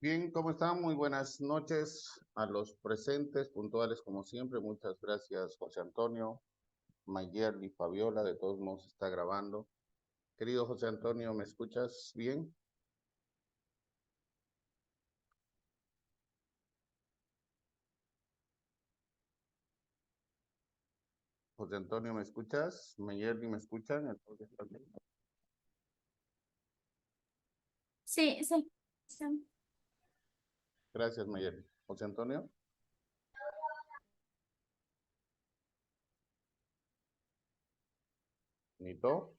Bien, ¿cómo están? Muy buenas noches a los presentes, puntuales como siempre. Muchas gracias, José Antonio, Mayerly, Fabiola, de todos modos está grabando. Querido José Antonio, ¿me escuchas bien? José Antonio, ¿me escuchas? Mayerly, ¿me escuchan? Entonces, también. Sí, sí, sí. Gracias, Mayerly. José Antonio, Nito.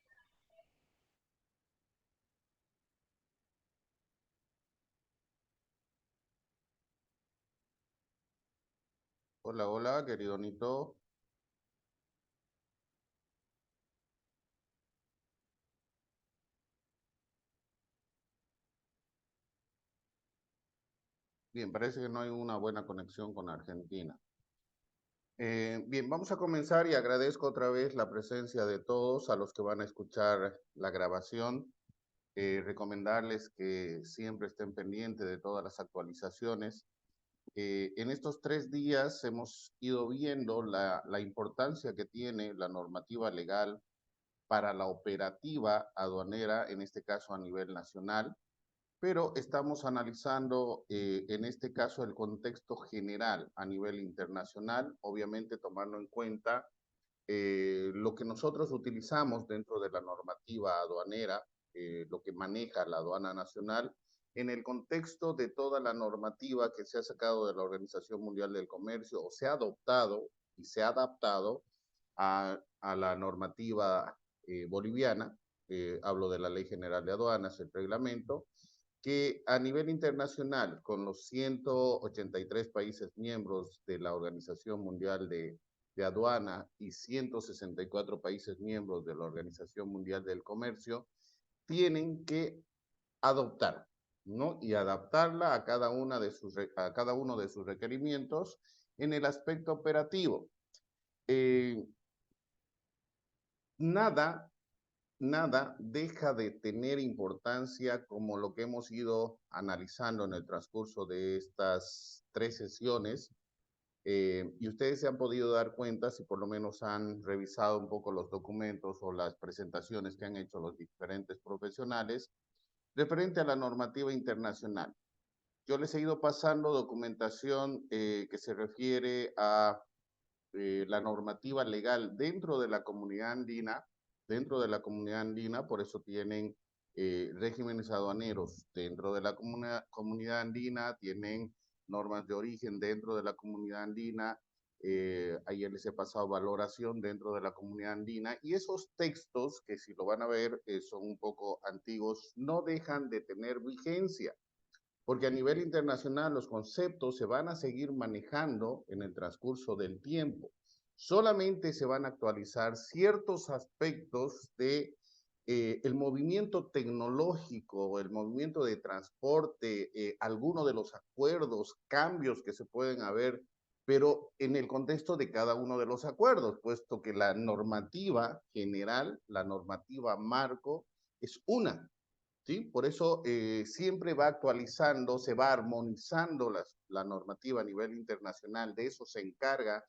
Hola, hola, querido Nito. Bien, parece que no hay una buena conexión con Argentina. Bien, vamos a comenzar y agradezco otra vez la presencia de todos a los que van a escuchar la grabación. Recomendarles que siempre estén pendientes de todas las actualizaciones. En estos 3 días hemos ido viendo la importancia que tiene la normativa legal para la operativa aduanera, en este caso a nivel nacional, pero estamos analizando en este caso el contexto general a nivel internacional, obviamente tomando en cuenta lo que nosotros utilizamos dentro de la normativa aduanera, lo que maneja la aduana nacional, en el contexto de toda la normativa que se ha sacado de la Organización Mundial del Comercio o se ha adoptado y se ha adaptado a la normativa boliviana. Hablo de la Ley General de Aduanas, el reglamento, que a nivel internacional, con los 183 países miembros de la Organización Mundial de Aduana y 164 países miembros de la Organización Mundial del Comercio, tienen que adoptar, ¿no? Y adaptarla a a cada uno de sus requerimientos en el aspecto operativo. Eh, nada nada deja de tener importancia como lo que hemos ido analizando en el transcurso de estas 3 sesiones. Y ustedes se han podido dar cuenta, si por lo menos han revisado un poco los documentos o las presentaciones que han hecho los diferentes profesionales, referente a la normativa internacional. Yo les he ido pasando documentación que se refiere a la normativa legal dentro de la comunidad andina, por eso tienen regímenes aduaneros dentro de la comunidad andina, tienen normas de origen dentro de la comunidad andina, ayer les he pasado valoración dentro de la comunidad andina, y esos textos, que si lo van a ver son un poco antiguos, no dejan de tener vigencia porque a nivel internacional los conceptos se van a seguir manejando en el transcurso del tiempo. Solamente se van a actualizar ciertos aspectos de el movimiento tecnológico, el movimiento de transporte, algunos de los acuerdos, cambios que se pueden haber, pero en el contexto de cada uno de los acuerdos, puesto que la normativa general, la normativa marco, es una. ¿Sí? Por eso siempre va actualizando, se va armonizando la normativa a nivel internacional. De eso se encarga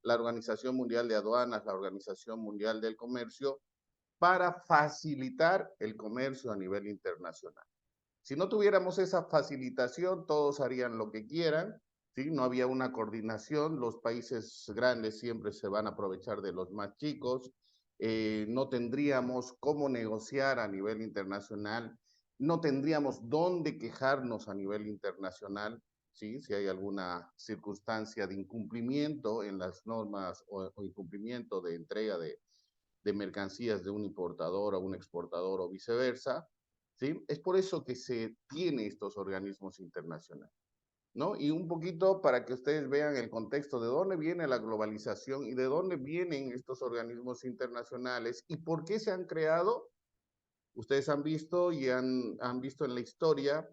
la Organización Mundial de Aduanas, la Organización Mundial del Comercio, para facilitar el comercio a nivel internacional. Si no tuviéramos esa facilitación, todos harían lo que quieran, ¿sí? No había una coordinación, los países grandes siempre se van a aprovechar de los más chicos, no tendríamos cómo negociar a nivel internacional, no tendríamos dónde quejarnos a nivel internacional, ¿sí? Si hay alguna circunstancia de incumplimiento en las normas o incumplimiento de entrega de mercancías de un importador a un exportador o viceversa, ¿sí? Es por eso que se tiene estos organismos internacionales, ¿no? Y un poquito para que ustedes vean el contexto de dónde viene la globalización y de dónde vienen estos organismos internacionales y por qué se han creado. Ustedes han visto y han visto en la historia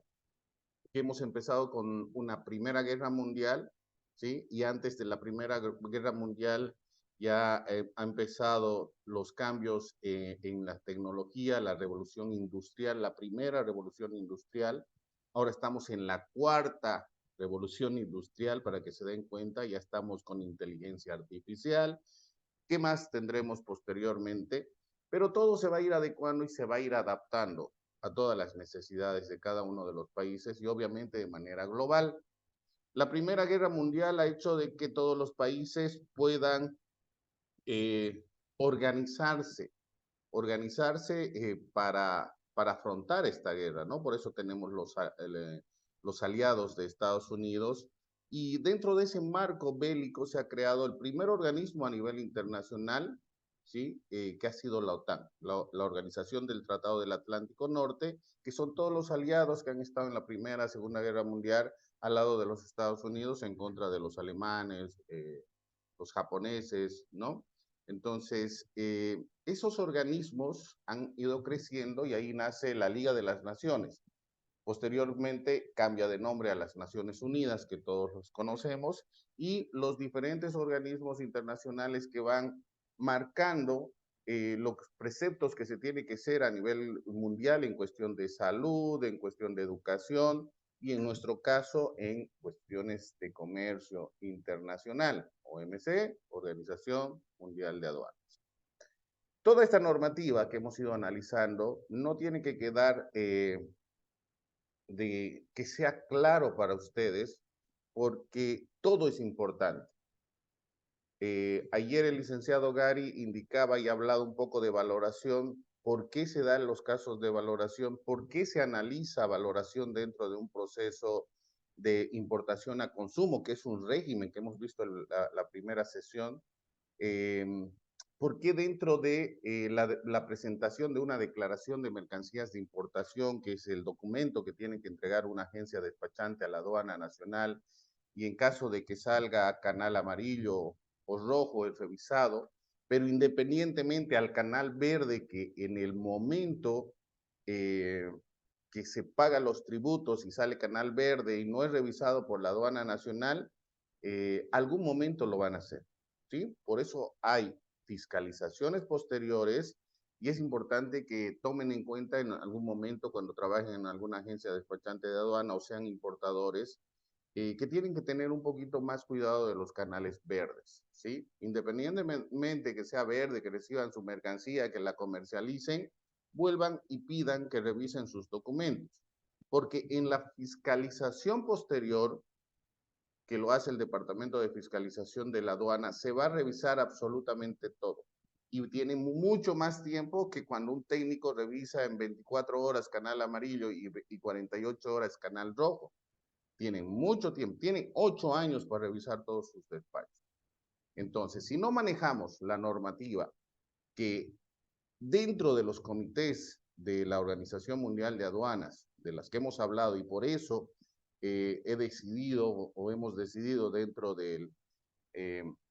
que hemos empezado con una Primera Guerra Mundial, ¿sí? Y antes de la Primera Guerra Mundial ya han empezado los cambios en la tecnología, la revolución industrial, la primera revolución industrial, Ahora estamos en la cuarta revolución industrial, para que se den cuenta, ya estamos con inteligencia artificial. ¿Qué más tendremos posteriormente? Pero todo se va a ir adecuando y se va a ir adaptando a todas las necesidades de cada uno de los países y obviamente de manera global. La Primera Guerra Mundial ha hecho de que todos los países puedan eh, organizarse, para afrontar esta guerra, ¿no? Por eso tenemos los aliados de Estados Unidos y dentro de ese marco bélico se ha creado el primer organismo a nivel internacional, ¿sí? Que ha sido la OTAN, la Organización del Tratado del Atlántico Norte, que son todos los aliados que han estado en la Primera, Segunda Guerra Mundial al lado de los Estados Unidos en contra de los alemanes, los japoneses, ¿no? Entonces, esos organismos han ido creciendo y ahí nace la Liga de las Naciones. Posteriormente cambia de nombre a las Naciones Unidas, que todos los conocemos, y los diferentes organismos internacionales que van marcando los preceptos que se tiene que hacer a nivel mundial en cuestión de salud, en cuestión de educación y en nuestro caso en cuestiones de comercio internacional, OMC, Organización Mundial de Aduanas. Toda esta normativa que hemos ido analizando no tiene que quedar de que sea claro para ustedes, porque todo es importante. Ayer el licenciado Gary indicaba y ha hablado un poco de valoración, por qué se dan los casos de valoración, por qué se analiza valoración dentro de un proceso de importación a consumo, que es un régimen que hemos visto en la primera sesión. Eh, ¿Por qué dentro de la presentación de una declaración de mercancías de importación, que es el documento que tiene que entregar una agencia despachante a la aduana nacional, y en caso de que salga canal amarillo o rojo el revisado, pero independientemente al canal verde, que en el momento eh, que se pagan los tributos y sale canal verde y no es revisado por la aduana nacional, algún momento lo van a hacer, ¿sí? Por eso hay fiscalizaciones posteriores y es importante que tomen en cuenta en algún momento cuando trabajen en alguna agencia despachante de aduana o sean importadores, que tienen que tener un poquito más cuidado de los canales verdes, ¿sí? Independientemente que sea verde, que reciban su mercancía, que la comercialicen, vuelvan y pidan que revisen sus documentos, porque en la fiscalización posterior, que lo hace el Departamento de Fiscalización de la Aduana, se va a revisar absolutamente todo. Y tiene mucho más tiempo que cuando un técnico revisa en 24 horas canal amarillo y 48 horas canal rojo. Tienen mucho tiempo, tienen 8 años para revisar todos sus despachos. Entonces, si no manejamos la normativa que dentro de los comités de la Organización Mundial de Aduanas, de las que hemos hablado, y por eso he decidido o hemos decidido dentro de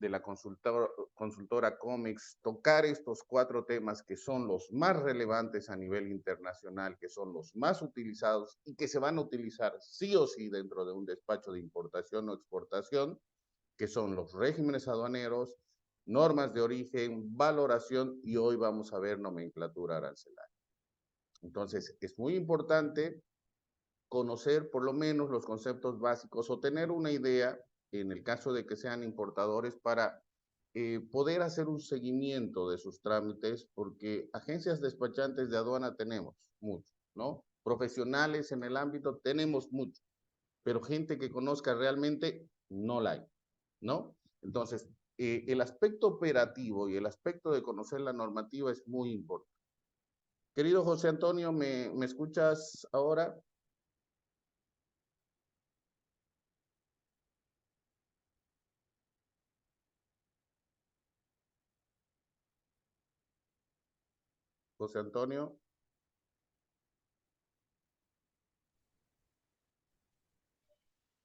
la consultora COMEX tocar estos 4 temas que son los más relevantes a nivel internacional, que son los más utilizados y que se van a utilizar sí o sí dentro de un despacho de importación o exportación, que son los regímenes aduaneros, normas de origen, valoración y hoy vamos a ver nomenclatura arancelaria. Entonces, es muy importante conocer por lo menos los conceptos básicos o tener una idea, en el caso de que sean importadores, para poder hacer un seguimiento de sus trámites, porque agencias despachantes de aduana tenemos mucho, ¿no? Profesionales en el ámbito tenemos mucho, pero gente que conozca realmente no la hay, ¿no? Entonces, el aspecto operativo y el aspecto de conocer la normativa es muy importante. Querido José Antonio, ¿me escuchas ahora? José Antonio.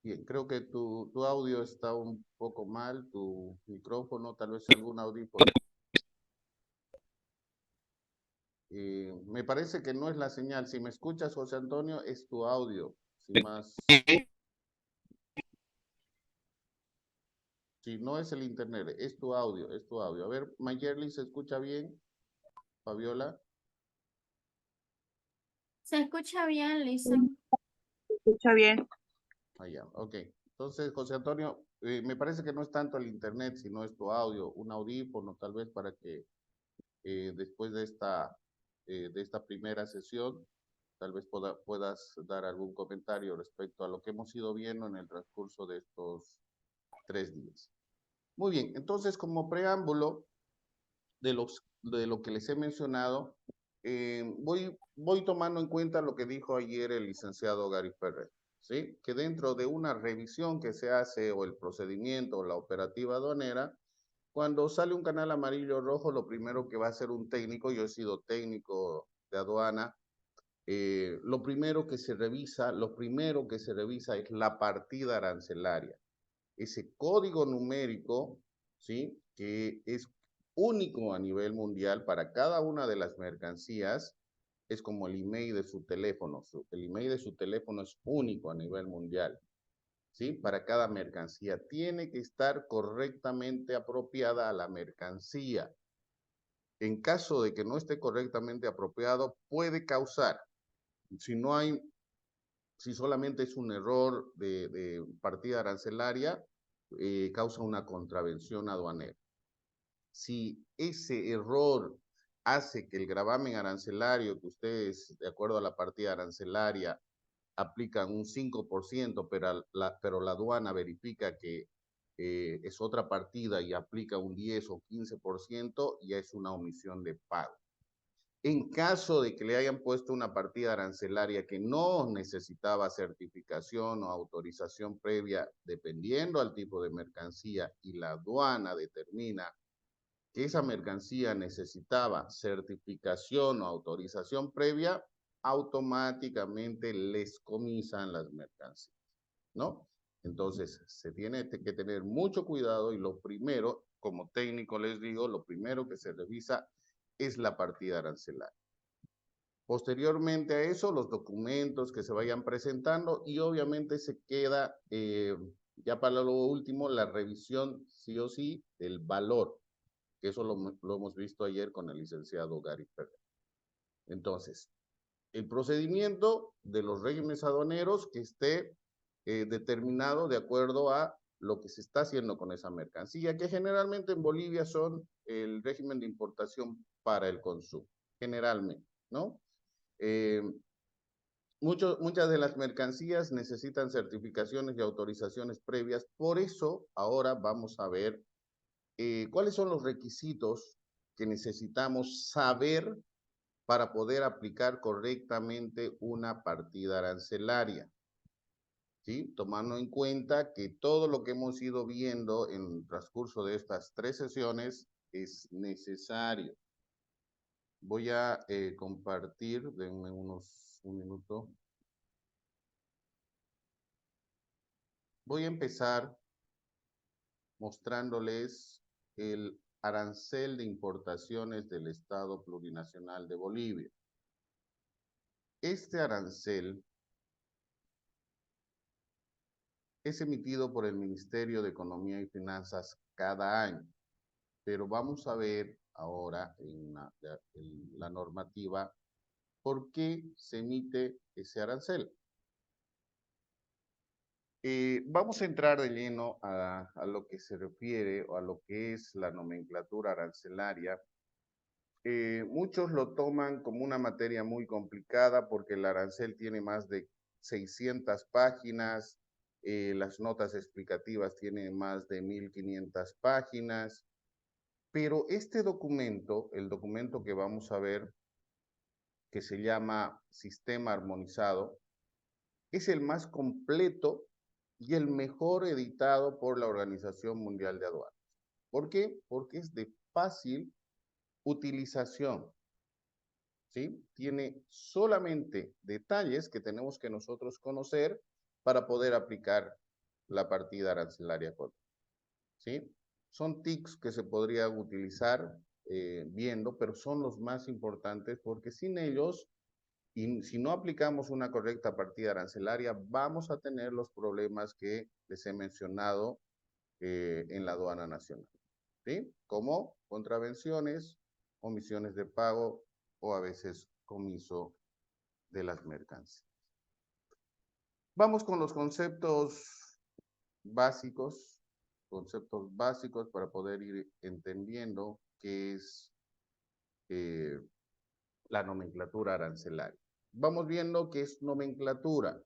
Bien, creo que tu audio está un poco mal, tu micrófono, tal vez algún audífono. Me parece que no es la señal. Si me escuchas, José Antonio, es tu audio. Sin más, si no es el internet, es tu audio, es tu audio. A ver, Mayerly, ¿se escucha bien? Fabiola. Se escucha bien, Lisa. escucha bien. Allá, ok. Entonces, José Antonio, me parece que no es tanto el internet, sino es tu audio, un audífono tal vez para que después de esta primera sesión, tal vez puedas dar algún comentario respecto a lo que hemos ido viendo en el transcurso de estos 3 días. Muy bien, entonces como preámbulo de lo que les he mencionado, voy tomando en cuenta lo que dijo ayer el licenciado Gary Ferrer, ¿sí? Que dentro de una revisión que se hace o el procedimiento o la operativa aduanera, cuando sale un canal amarillo o rojo, lo primero que va a hacer un técnico, yo he sido técnico de aduana, lo primero que se revisa es la partida arancelaria. Ese código numérico, ¿sí? Que es único a nivel mundial para cada una de las mercancías, es como el email de su teléfono. El email de su teléfono es único a nivel mundial, ¿sí? Para cada mercancía. Tiene que estar correctamente apropiada a la mercancía. En caso de que no esté correctamente apropiado, puede causar, si no hay, si solamente es un error de partida arancelaria, causa una contravención aduanera. Si ese error hace que el gravamen arancelario que ustedes, de acuerdo a la partida arancelaria, aplican un 5%, pero la aduana verifica que es otra partida y aplica un 10 o 15%, ya es una omisión de pago. En caso de que le hayan puesto una partida arancelaria que no necesitaba certificación o autorización previa, dependiendo al tipo de mercancía, y la aduana determina que esa mercancía necesitaba certificación o autorización previa, automáticamente les comisan las mercancías, ¿no? Entonces, se tiene que tener mucho cuidado y lo primero, como técnico les digo, lo primero que se revisa es la partida arancelaria. Posteriormente a eso, los documentos que se vayan presentando y obviamente se queda, ya para lo último, la revisión sí o sí del valor, que eso lo hemos visto ayer con el licenciado Gary Ferrer. Entonces, el procedimiento de los regímenes aduaneros que esté determinado de acuerdo a lo que se está haciendo con esa mercancía, que generalmente en Bolivia son el régimen de importación para el consumo, generalmente, ¿no? Muchas de las mercancías necesitan certificaciones y autorizaciones previas, por eso ahora vamos a ver cuáles son los requisitos que necesitamos saber para poder aplicar correctamente una partida arancelaria, ¿sí? Tomando en cuenta que todo lo que hemos ido viendo en el transcurso de estas 3 sesiones es necesario. Voy a compartir, denme un minuto. Voy a empezar mostrándoles el arancel de importaciones del Estado Plurinacional de Bolivia. Este arancel es emitido por el Ministerio de Economía y Finanzas cada año, pero vamos a ver ahora en la normativa por qué se emite ese arancel. Vamos a entrar de lleno a lo que se refiere o a lo que es la nomenclatura arancelaria. Muchos lo toman como una materia muy complicada porque el arancel tiene más de 600 páginas, las notas explicativas tienen más de 1500 páginas, pero este documento, el documento que vamos a ver, que se llama Sistema Armonizado, es el más completo y el mejor editado por la Organización Mundial de Aduanas. ¿Por qué? Porque es de fácil utilización, ¿sí? Tiene solamente detalles que tenemos que nosotros conocer para poder aplicar la partida arancelaria correcta, ¿sí? Son tics que se podrían utilizar viendo, pero son los más importantes porque sin ellos, y si no aplicamos una correcta partida arancelaria, vamos a tener los problemas que les he mencionado en la aduana nacional, ¿sí? Como contravenciones, omisiones de pago o a veces comiso de las mercancías. Vamos con los conceptos básicos para poder ir entendiendo qué es eh, la nomenclatura arancelaria. Vamos viendo qué es nomenclatura.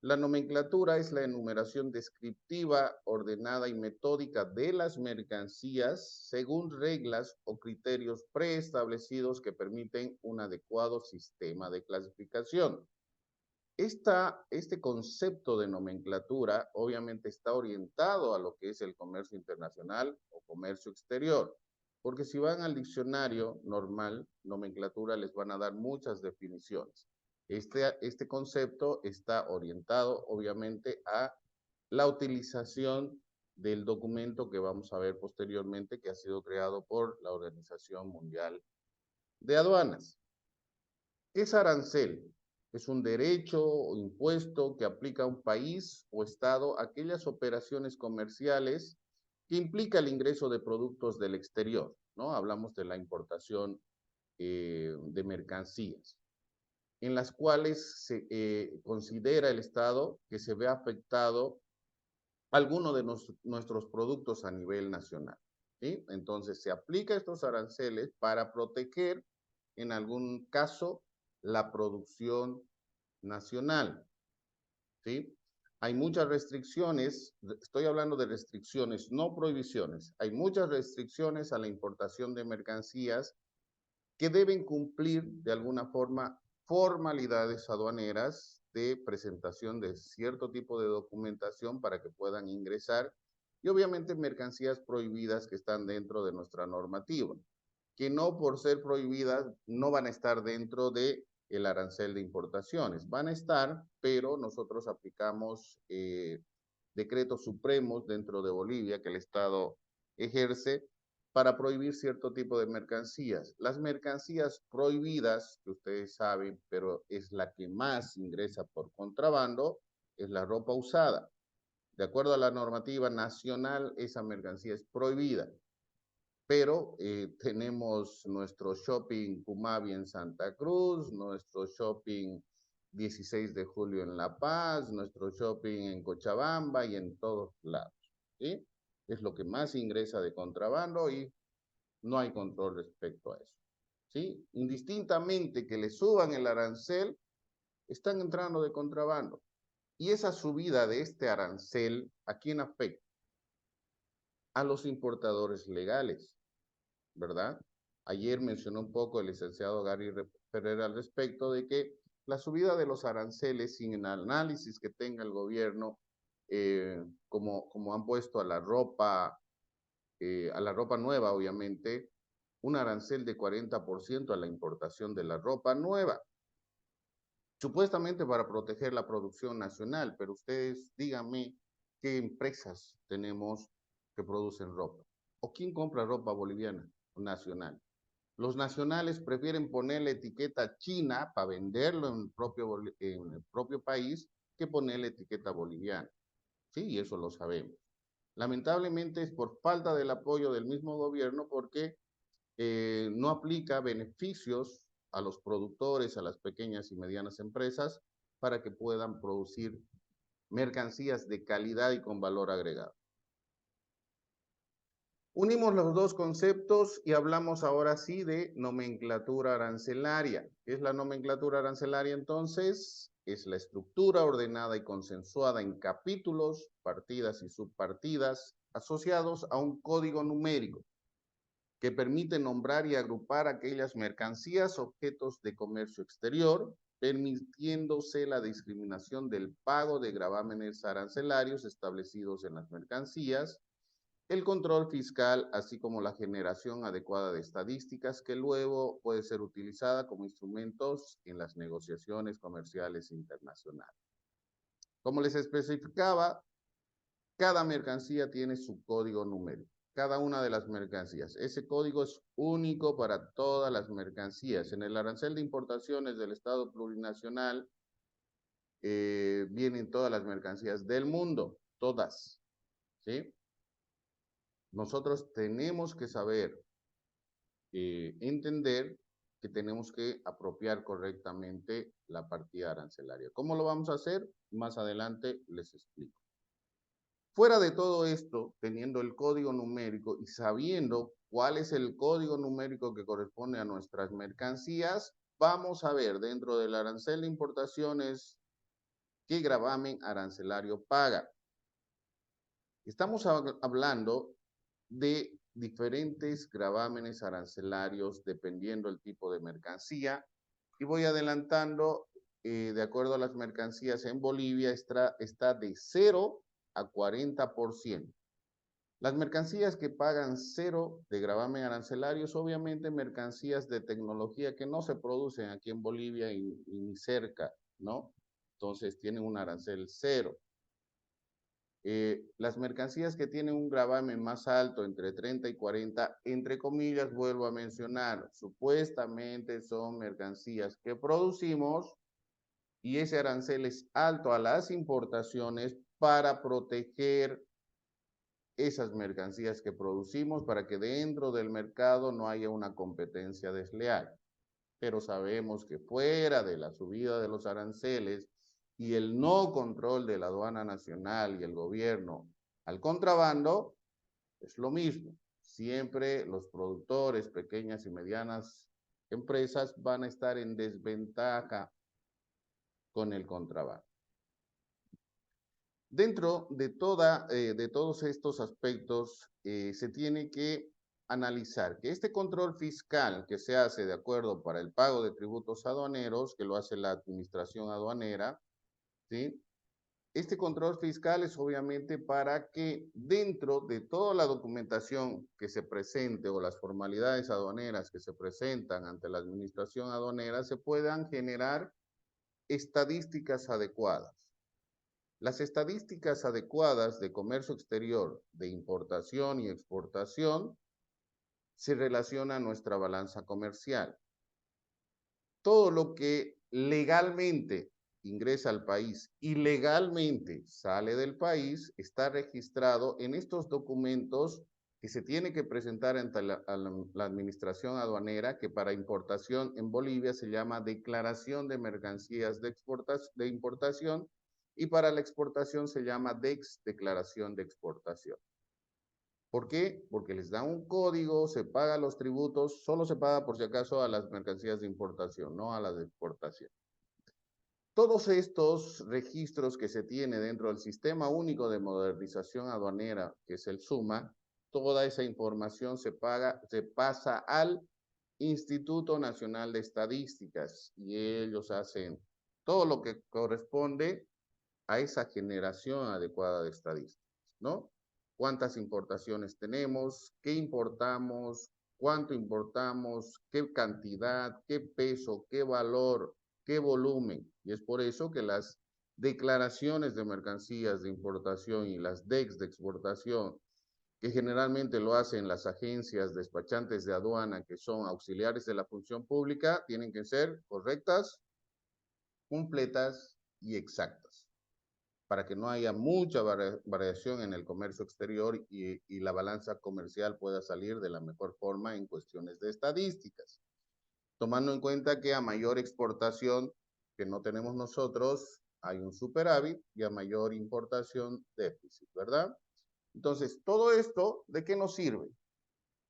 La nomenclatura es la enumeración descriptiva, ordenada y metódica de las mercancías según reglas o criterios preestablecidos que permiten un adecuado sistema de clasificación. Este concepto de nomenclatura obviamente está orientado a lo que es el comercio internacional o comercio exterior, porque si van al diccionario normal, nomenclatura les van a dar muchas definiciones. Este concepto está orientado obviamente a la utilización del documento que vamos a ver posteriormente que ha sido creado por la Organización Mundial de Aduanas. ¿Qué es arancel? Es un derecho o impuesto que aplica a un país o estado aquellas operaciones comerciales que implica el ingreso de productos del exterior, ¿no? Hablamos de la importación de mercancías, en las cuales se considera el Estado que se ve afectado alguno de nuestros productos a nivel nacional, ¿sí? Entonces se aplica estos aranceles para proteger, en algún caso, la producción nacional, ¿sí? Hay muchas restricciones, estoy hablando de restricciones, no prohibiciones. Hay muchas restricciones a la importación de mercancías que deben cumplir de alguna forma formalidades aduaneras de presentación de cierto tipo de documentación para que puedan ingresar y obviamente mercancías prohibidas que están dentro de nuestra normativa, que no por ser prohibidas no van a estar dentro de el arancel de importaciones. Van a estar, pero nosotros aplicamos decretos supremos dentro de Bolivia que el Estado ejerce para prohibir cierto tipo de mercancías. Las mercancías prohibidas, que ustedes saben, pero es la que más ingresa por contrabando, es la ropa usada. De acuerdo a la normativa nacional, esa mercancía es prohibida, pero tenemos nuestro shopping Pumavi en Santa Cruz, nuestro shopping 16 de julio en La Paz, nuestro shopping en Cochabamba y en todos lados, ¿sí? Es lo que más ingresa de contrabando y no hay control respecto a eso, ¿sí? Indistintamente que le suban el arancel, están entrando de contrabando. Y esa subida de este arancel, ¿a quién afecta? A los importadores legales, ¿verdad? Ayer mencionó un poco el licenciado Gary Ferrer al respecto de que la subida de los aranceles sin el análisis que tenga el gobierno, como han puesto a la ropa nueva, obviamente, un arancel de 40% a la importación de la ropa nueva, supuestamente para proteger la producción nacional, pero ustedes díganme qué empresas tenemos que producen ropa o quién compra ropa boliviana o nacional. Los nacionales prefieren poner la etiqueta china para venderlo en el propio país que poner la etiqueta boliviana. Sí, y eso lo sabemos. Lamentablemente es por falta del apoyo del mismo gobierno porque no aplica beneficios a los productores, a las pequeñas y medianas empresas para que puedan producir mercancías de calidad y con valor agregado. Unimos los dos conceptos y hablamos ahora sí de nomenclatura arancelaria. ¿Qué es la nomenclatura arancelaria entonces? Es la estructura ordenada y consensuada en capítulos, partidas y subpartidas asociados a un código numérico que permite nombrar y agrupar aquellas mercancías, objetos de comercio exterior, permitiéndose la discriminación del pago de gravámenes arancelarios establecidos en las mercancías, el control fiscal, así como la generación adecuada de estadísticas que luego puede ser utilizada como instrumentos en las negociaciones comerciales internacionales. Como les especificaba, cada mercancía tiene su código numérico, cada una de las mercancías. Ese código es único para todas las mercancías. En el arancel de importaciones del Estado plurinacional vienen todas las mercancías del mundo, todas, ¿sí? Nosotros tenemos que saber entender que tenemos que apropiar correctamente la partida arancelaria. ¿Cómo lo vamos a hacer? Más adelante les explico. Fuera de todo esto, teniendo el código numérico y sabiendo cuál es el código numérico que corresponde a nuestras mercancías, vamos a ver dentro del arancel de importaciones qué gravamen arancelario paga. Estamos hablando de diferentes gravámenes arancelarios dependiendo del tipo de mercancía y voy adelantando, de acuerdo a las mercancías en Bolivia, está de 0 a 40%. Las mercancías que pagan 0 de gravamen arancelario es obviamente mercancías de tecnología que no se producen aquí en Bolivia y ni cerca, ¿no? Entonces tienen un arancel 0. Las mercancías que tienen un gravamen más alto, entre 30 y 40, entre comillas, vuelvo a mencionar, supuestamente son mercancías que producimos y ese arancel es alto a las importaciones para proteger esas mercancías que producimos para que dentro del mercado no haya una competencia desleal. Pero sabemos que fuera de la subida de los aranceles y el no control de la aduana nacional y el gobierno al contrabando, es lo mismo. Siempre los productores, pequeñas y medianas empresas van a estar en desventaja con el contrabando. Dentro de todos estos aspectos, se tiene que analizar que este control fiscal que se hace de acuerdo para el pago de tributos aduaneros, que lo hace la administración aduanera, ¿sí? Este control fiscal es obviamente para que dentro de toda la documentación que se presente o las formalidades aduaneras que se presentan ante la administración aduanera se puedan generar estadísticas adecuadas. Las estadísticas adecuadas de comercio exterior, de importación y exportación, se relaciona a nuestra balanza comercial. Todo lo que legalmente ingresa al país y legalmente sale del país está registrado en estos documentos que se tiene que presentar ante la administración aduanera, que para importación en Bolivia se llama Declaración de Mercancías de Importación, y para la exportación se llama DEX, Declaración de Exportación. ¿Por qué? Porque les da un código, se paga los tributos, solo se paga por si acaso a las mercancías de importación, no a las de exportación. Todos estos registros que se tiene dentro del Sistema Único de Modernización Aduanera, que es el SUMA, toda esa información se pasa al Instituto Nacional de Estadísticas y ellos hacen todo lo que corresponde a esa generación adecuada de estadísticas, ¿no? ¿Cuántas importaciones tenemos? ¿Qué importamos? ¿Cuánto importamos? ¿Qué cantidad? ¿Qué peso? ¿Qué valor? ¿Qué volumen? Y es por eso que las declaraciones de mercancías de importación y las DEX de exportación, que generalmente lo hacen las agencias despachantes de aduana, que son auxiliares de la función pública, tienen que ser correctas, completas y exactas, para que no haya mucha variación en el comercio exterior y la balanza comercial pueda salir de la mejor forma en cuestiones de estadísticas. Tomando en cuenta que a mayor exportación que no tenemos nosotros, hay un superávit y a mayor importación, déficit, ¿verdad? Entonces, todo esto, ¿de qué nos sirve?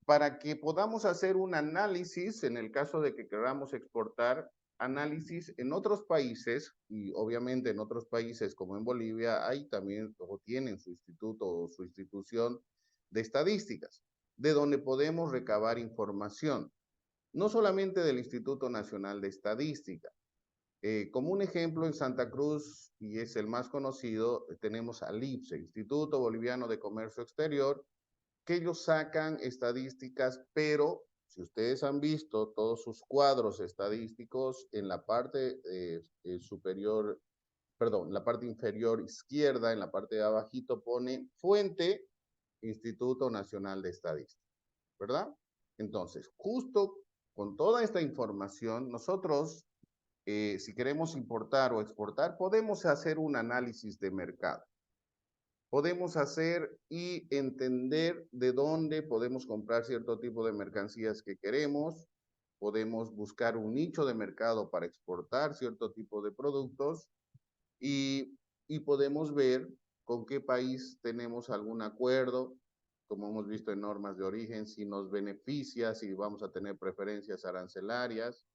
Para que podamos hacer un análisis en el caso de que queramos exportar, análisis en otros países, y obviamente en otros países como en Bolivia, hay también o tienen su instituto o su institución de estadísticas, de donde podemos recabar información, no solamente del Instituto Nacional de Estadística. Como un ejemplo, en Santa Cruz, y es el más conocido, tenemos al IPSE, Instituto Boliviano de Comercio Exterior, que ellos sacan estadísticas, pero si ustedes han visto todos sus cuadros estadísticos en la parte superior, perdón, la parte inferior izquierda, en la parte de abajito pone fuente Instituto Nacional de Estadística, ¿verdad? Entonces, justo con toda esta información, nosotros, si queremos importar o exportar, podemos hacer un análisis de mercado. Podemos hacer y entender de dónde podemos comprar cierto tipo de mercancías que queremos. podemos buscar un nicho de mercado para exportar cierto tipo de productos y podemos ver con qué país tenemos algún acuerdo, como hemos visto en normas de origen, si nos beneficia, si vamos a tener preferencias arancelarias,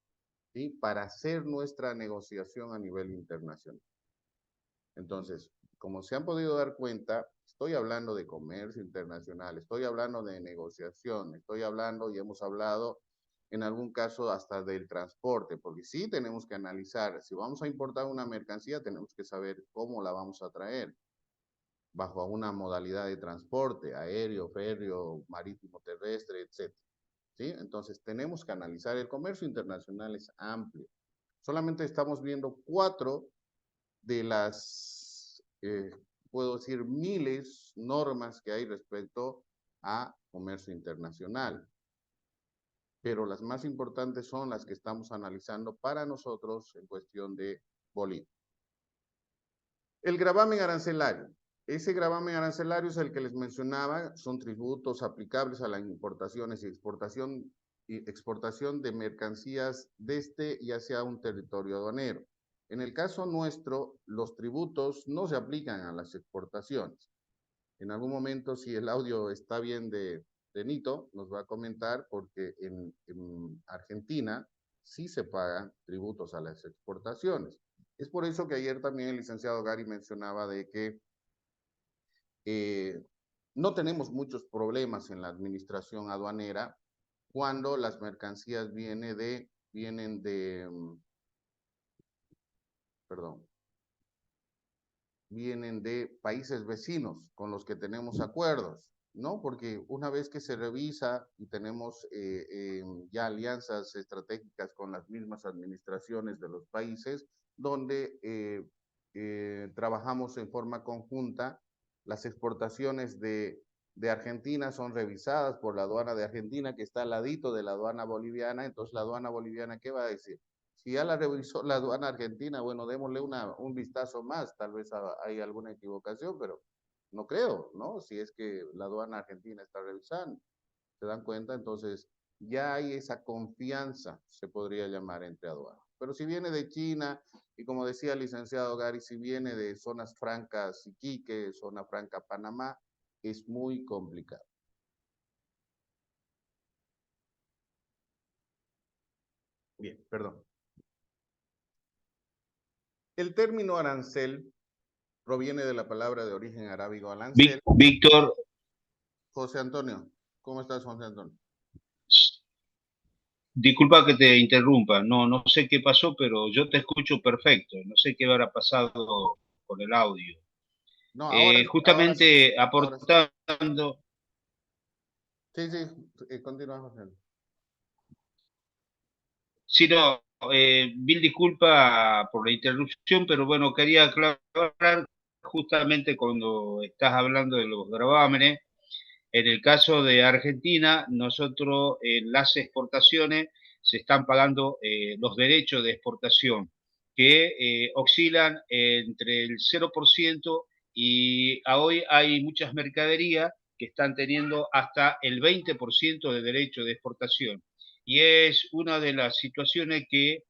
¿sí? Para hacer nuestra negociación a nivel internacional. Entonces, como se han podido dar cuenta, estoy hablando de comercio internacional, estoy hablando de negociación, estoy hablando y hemos hablado en algún caso hasta del transporte, porque sí tenemos que analizar, si vamos a importar una mercancía, tenemos que saber cómo la vamos a traer, bajo una modalidad de transporte, aéreo, férreo, marítimo, terrestre, etc. ¿Sí? Entonces, tenemos que analizar. El comercio internacional es amplio. Solamente estamos viendo 4 de las, puedo decir, miles normas que hay respecto a comercio internacional. Pero las más importantes son las que estamos analizando para nosotros en cuestión de Bolivia. El gravamen arancelario. Ese gravamen arancelario es el que les mencionaba, son tributos aplicables a las importaciones y exportación de mercancías desde y hacia un territorio aduanero. En el caso nuestro, los tributos no se aplican a las exportaciones. En algún momento, si el audio está bien de Nito, nos va a comentar porque en Argentina sí se pagan tributos a las exportaciones. Es por eso que ayer también el licenciado Gary mencionaba de que no tenemos muchos problemas en la administración aduanera cuando las mercancías vienen de, perdón, vienen de países vecinos con los que tenemos acuerdos, ¿no? Porque una vez que se revisa y tenemos ya alianzas estratégicas con las mismas administraciones de los países, donde trabajamos en forma conjunta, las exportaciones de Argentina son revisadas por la aduana de Argentina, que está al ladito de la aduana boliviana. Entonces, la aduana boliviana, ¿qué va a decir? Si ya la revisó la aduana argentina, bueno, démosle un vistazo más, tal vez hay alguna equivocación, pero no creo, ¿no? Si es que la aduana argentina está revisando, ¿se dan cuenta? Entonces, ya hay esa confianza, se podría llamar, entre aduanas. Pero si viene de China, y como decía el licenciado Gary, si viene de zonas francas Iquique, zona franca Panamá, es muy complicado. Bien, perdón. El término arancel proviene de la palabra de origen arábigo arancel. Víctor, José Antonio, ¿cómo estás, José Antonio? disculpa que te interrumpa, no sé qué pasó, pero yo te escucho perfecto, no sé qué habrá pasado con el audio. No, ahora sí, Justamente ahora sí. aportando, Sí, sí, continúa, José. sí, no, mil disculpas por la interrupción, pero bueno, quería aclarar justamente cuando estás hablando de los gravámenes. En el caso de Argentina, nosotros en las exportaciones se están pagando los derechos de exportación, que oscilan entre el 0% y a hoy hay muchas mercaderías que están teniendo hasta el 20% de derecho de exportación. Y es una de las situaciones que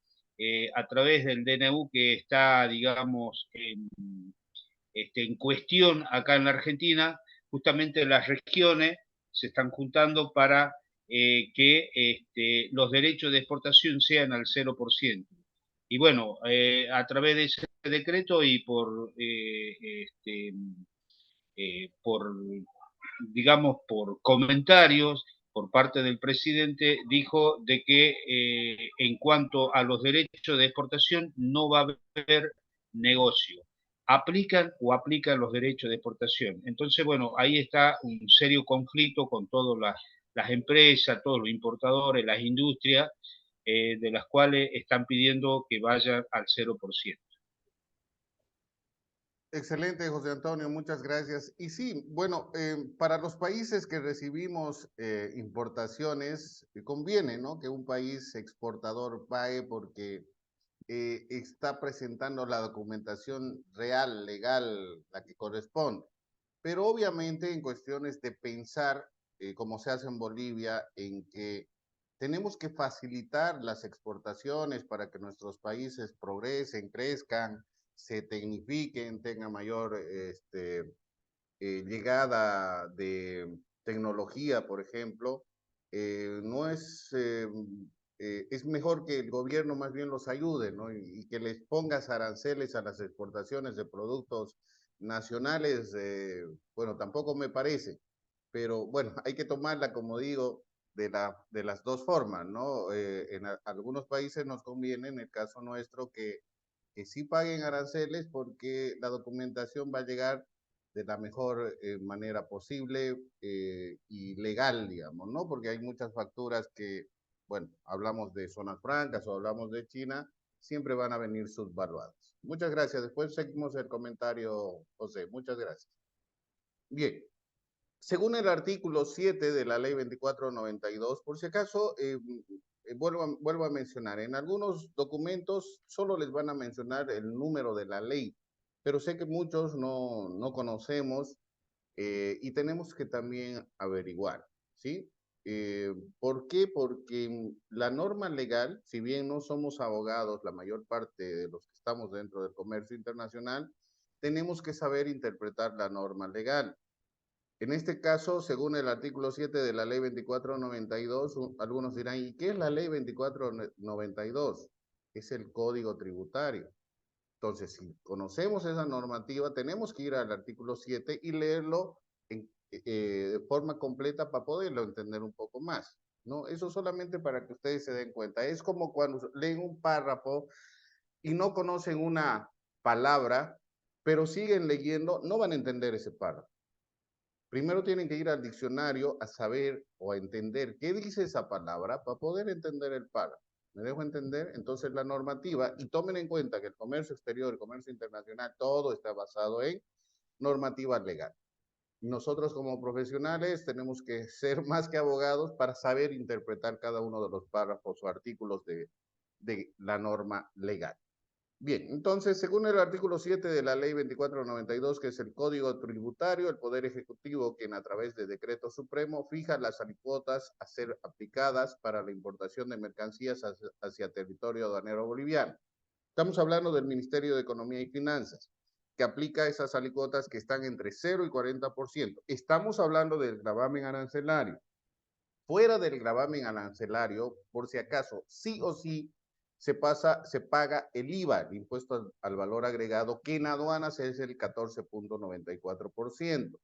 a través del DNU que está, digamos, en cuestión acá en la Argentina, justamente las regiones se están juntando para que los derechos de exportación sean al 0%. Y bueno, a través de ese decreto y por, digamos, por comentarios por parte del presidente, dijo de que en cuanto a los derechos de exportación no va a haber negocio. Aplican los derechos de exportación. Entonces, bueno, ahí está un serio conflicto con todas las empresas, todos los importadores, las industrias, de las cuales están pidiendo que vayan al 0%. Excelente, José Antonio, muchas gracias. Y sí, bueno, para los países que recibimos importaciones, conviene, ¿no? Que un país exportador pague porque está presentando la documentación real, legal, la que corresponde. Pero obviamente en cuestiones de pensar, como se hace en Bolivia, en que tenemos que facilitar las exportaciones para que nuestros países progresen, crezcan, se tecnifiquen, tengan mayor llegada de tecnología, por ejemplo. No es, es mejor que el gobierno más bien los ayude, ¿no? Y que les pongas aranceles a las exportaciones de productos nacionales, bueno, tampoco me parece, pero bueno, hay que tomarla, como digo, de las dos formas, ¿no? En algunos países nos conviene, en el caso nuestro, que sí paguen aranceles porque la documentación va a llegar de la mejor manera posible y legal, digamos, ¿no? Porque hay muchas facturas que, bueno, hablamos de zonas francas o hablamos de China, siempre van a venir subvaluadas. Muchas gracias. Después seguimos el comentario, José. Muchas gracias. Bien, según el artículo 7 de la ley 2492, por si acaso, vuelvo a mencionar, en algunos documentos solo les van a mencionar el número de la ley, pero sé que muchos no conocemos y tenemos que también averiguar, ¿sí? ¿Por qué? Porque la norma legal, si bien no somos abogados, la mayor parte de los que estamos dentro del comercio internacional, tenemos que saber interpretar la norma legal. En este caso, según el artículo 7 de la ley 2492, algunos dirán, ¿y qué es la ley 2492? Es el Código Tributario. Entonces, si conocemos esa normativa, tenemos que ir al artículo 7 y leerlo de forma completa para poderlo entender un poco más, ¿no? Eso solamente para que ustedes se den cuenta. Es como cuando leen un párrafo y no conocen una palabra, pero siguen leyendo, no van a entender ese párrafo. Primero tienen que ir al diccionario a saber o a entender qué dice esa palabra para poder entender el párrafo. ¿Me dejo entender? Entonces la normativa, y tomen en cuenta que el comercio exterior, el comercio internacional, todo está basado en normativa legal. Nosotros como profesionales tenemos que ser más que abogados para saber interpretar cada uno de los párrafos o artículos de la norma legal. Bien, entonces, según el artículo 7 de la ley 2492, que es el Código Tributario, el Poder Ejecutivo, quien a través de decreto supremo fija las alícuotas a ser aplicadas para la importación de mercancías hacia territorio aduanero boliviano. Estamos hablando del Ministerio de Economía y Finanzas, que aplica esas alícuotas que están entre 0 y 40%. Estamos hablando del gravamen arancelario. Fuera del gravamen arancelario, por si acaso, sí o sí, se paga el IVA, el impuesto al valor agregado, que en aduanas es el 14.94%.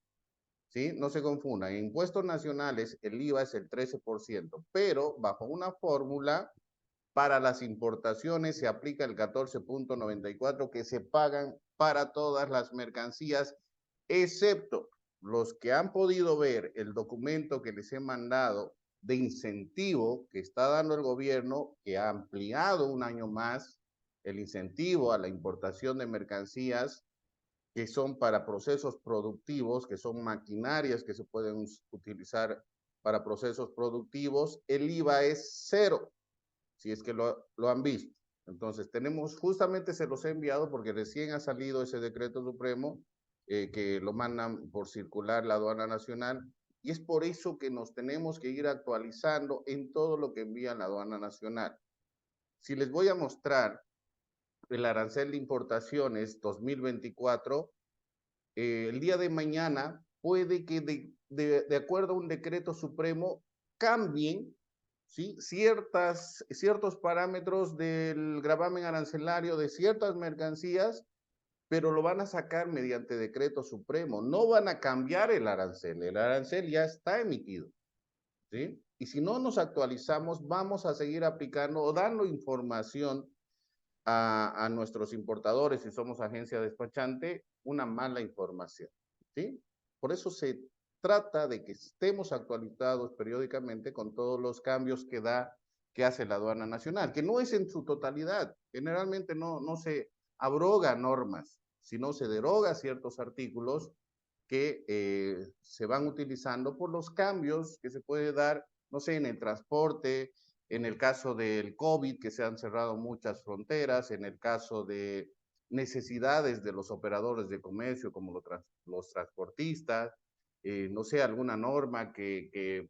¿Sí? No se confunda, en impuestos nacionales el IVA es el 13%, pero bajo una fórmula para las importaciones se aplica el 14.94% que se pagan para todas las mercancías, excepto los que han podido ver el documento que les he mandado de incentivo que está dando el gobierno, que ha ampliado un año más el incentivo a la importación de mercancías que son para procesos productivos, que son maquinarias que se pueden utilizar para procesos productivos, el IVA es 0, si es que lo han visto. Entonces, tenemos, justamente se los he enviado porque recién ha salido ese decreto supremo que lo mandan por circular la aduana nacional y es por eso que nos tenemos que ir actualizando en todo lo que envía la aduana nacional. Si les voy a mostrar el arancel de importaciones 2024, el día de mañana puede que de acuerdo a un decreto supremo cambien, ¿sí?, ciertos parámetros del gravamen arancelario de ciertas mercancías, pero lo van a sacar mediante decreto supremo. No van a cambiar el arancel ya está emitido, ¿sí? Y si no nos actualizamos, vamos a seguir aplicando o dando información a nuestros importadores, si somos agencia despachante, una mala información, ¿sí? Por eso se trata de que estemos actualizados periódicamente con todos los cambios que hace la aduana nacional, que no es en su totalidad, generalmente no se abroga normas, sino se deroga ciertos artículos que se van utilizando por los cambios que se puede dar, no sé, en el transporte, en el caso del COVID, que se han cerrado muchas fronteras, en el caso de necesidades de los operadores de comercio, como los transportistas, no sé, alguna norma que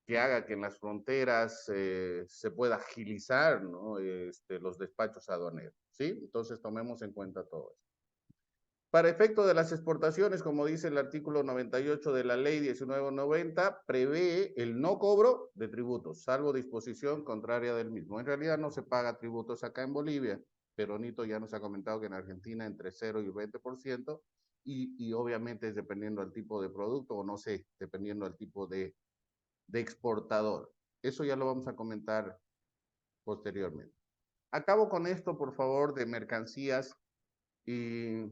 que haga que en las fronteras se pueda agilizar, ¿no? Los despachos aduaneros, ¿sí? Entonces tomemos en cuenta todo esto. Para efecto de las exportaciones, como dice el artículo 98 de la ley 1990, prevé el no cobro de tributos, salvo disposición contraria del mismo. En realidad no se paga tributos acá en Bolivia, pero Nito ya nos ha comentado que en Argentina entre 0 y 20%, y obviamente es dependiendo del tipo de producto, o no sé, dependiendo del tipo de exportador. Eso ya lo vamos a comentar posteriormente. Acabo con esto, por favor, de mercancías y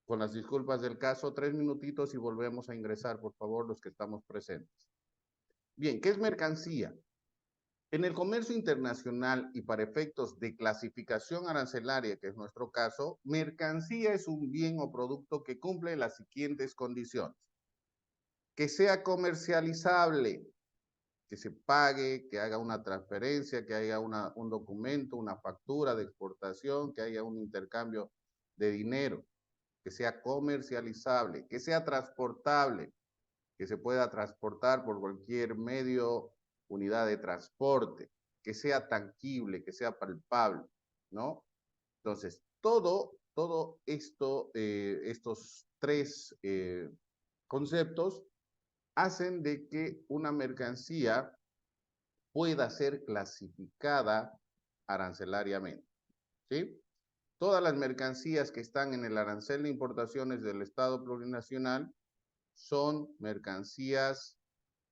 con las disculpas del caso, 3 minutitos y volvemos a ingresar, por favor, los que estamos presentes. Bien, ¿qué es mercancía? En el comercio internacional y para efectos de clasificación arancelaria, que es nuestro caso, mercancía es un bien o producto que cumple las siguientes condiciones. Que sea comercializable, que se pague, que haga una transferencia, que haya un documento, una factura de exportación, que haya un intercambio de dinero, que sea comercializable, que sea transportable, que se pueda transportar por cualquier medio, unidad de transporte, que sea tangible, que sea palpable, ¿no? Entonces, todo esto, estos tres conceptos hacen de que una mercancía pueda ser clasificada arancelariamente, ¿sí? Todas las mercancías que están en el arancel de importaciones del Estado plurinacional son mercancías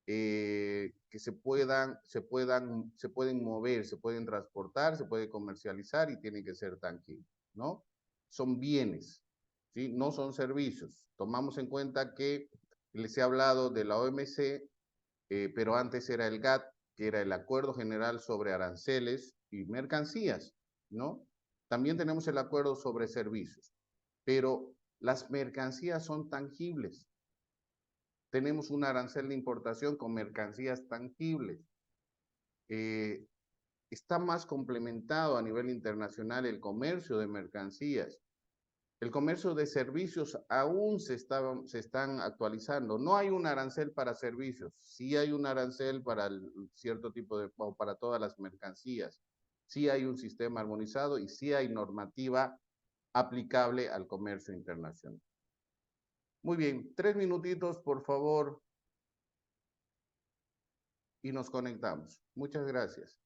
que se pueden mover, se pueden transportar, se puede comercializar y tienen que ser tangibles, ¿no? Son bienes, ¿sí? No son servicios. Tomamos en cuenta que les he hablado de la OMC, pero antes era el GATT, que era el Acuerdo General sobre Aranceles y Mercancías, ¿no? También tenemos el acuerdo sobre servicios, pero las mercancías son tangibles. Tenemos un arancel de importación con mercancías tangibles. Está más complementado a nivel internacional el comercio de mercancías. El comercio de servicios aún se están actualizando. No hay un arancel para servicios, sí hay un arancel para cierto tipo de, o para todas las mercancías. Sí hay un sistema armonizado y sí hay normativa aplicable al comercio internacional. Muy bien, 3 minutitos, por favor, y nos conectamos. Muchas gracias.